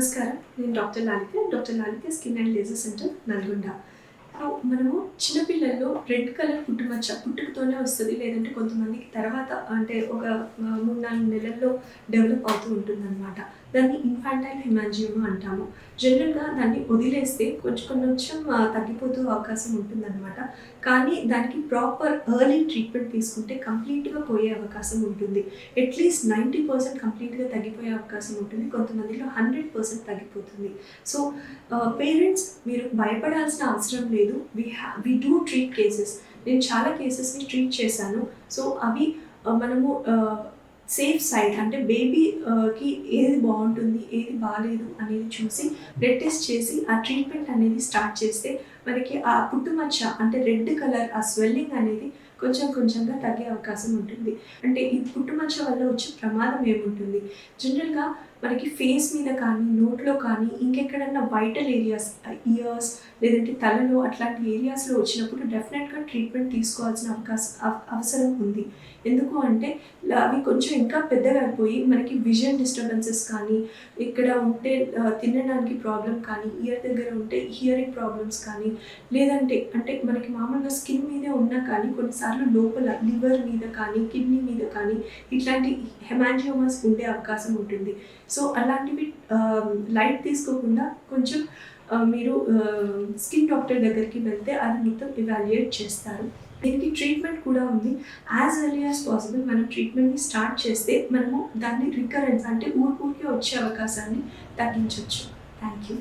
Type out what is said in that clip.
నమస్కారం. నేను doctor Lalitya skin and laser centre Nalgonda. మనము చిన్నపిల్లల్లో రెడ్ కలర్ పుట్టుమచ్చ పుట్టుకతోనే వస్తది. లేదంటే కొంతమందికి తర్వాత అంటే ఒక 3, 4 నెలల్లో డెవలప్ అవుతూ ఉంటుందనమాట. దాన్ని ఇన్ఫాంటైల్ హెమాంజియోమా అంటాము. జనరల్‌గా దాన్ని వదిలేస్తే కొంచెం తగ్గిపోతూ అవకాశం ఉంటుందనమాట. కానీ దానికి ప్రాపర్ ఎర్లీ ట్రీట్మెంట్ తీసుకుంటే కంప్లీట్‌గా పోయే అవకాశం ఉంటుంది. అట్‌లీస్ట్ 90% కంప్లీట్‌గా తగ్గిపోయే అవకాశం ఉంటుంది. కొంతమందిలో 100% తగ్గిపోతుంది. సో, పేరెంట్స్ మీరు భయపడాల్సిన అవసరం లేదు. We do treat cases. నేను చాలా కేసెస్‌ని ట్రీట్ చేశాను. సో, అవి మనము సేఫ్ సైడ్ అంటే బేబీకి ఏది బాగుంటుంది, ఏది బాలేదు అనేది చూసి బ్లడ్ టెస్ట్ చేసి ఆ ట్రీట్మెంట్ అనేది స్టార్ట్ చేస్తే మనకి ఆ పుట్టుమచ్చ అంటే రెడ్ కలర్ ఆ స్వెల్లింగ్ అనేది కొంచెంగా తగ్గే అవకాశం ఉంటుంది. అంటే ఈ పుట్టుమచ్చ వల్ల వచ్చే ప్రమాదం ఏముంటుంది? జనరల్‌గా మనకి ఫేస్ మీద కానీ, నోట్లో కానీ ఇంకెక్కడన్నా వైటల్ ఏరియాస్ ఇయర్స్ లేదంటే తలలో అట్లాంటి ఏరియాస్‌లో వచ్చినప్పుడు డెఫినెట్‌గా ట్రీట్మెంట్ తీసుకోవాల్సిన అవసరం ఉంది. ఎందుకు అంటే అవి కొంచెం ఇంకా పెద్దగా అయిపోయి మనకి విజన్ డిస్టర్బెన్సెస్ కానీ, ఇక్కడ ఉంటే తినడానికి ప్రాబ్లమ్ కానీ, ఇయర్ దగ్గర ఉంటే హియరింగ్ ప్రాబ్లమ్స్ కానీ, లేదంటే అంటే మనకి మామూలుగా స్కిన్ మీదే ఉన్నా కానీ కొన్నిసార్లు లోపల లివర్ మీద కానీ, కిడ్నీ మీద కానీ ఇట్లాంటి హెమాంజియోమాస్ ఉండే అవకాశం ఉంటుంది. సో, అలాంటివి లైట్ తీసుకోకుండా కొంచెం మీరు స్కిన్ డాక్టర్ దగ్గరికి వెళ్తే అది మొత్తం ఎవాల్యుయేట్ చేస్తారు. దీనికి ట్రీట్మెంట్ కూడా ఉంది. యాజ్ ఎర్లీ యాజ్ పాసిబుల్ మనం ట్రీట్మెంట్‌ని స్టార్ట్ చేస్తే మనము దాన్ని రికరెన్స్ అంటే ఊరికే వచ్చే అవకాశాన్ని తగ్గించొచ్చు. Thank you.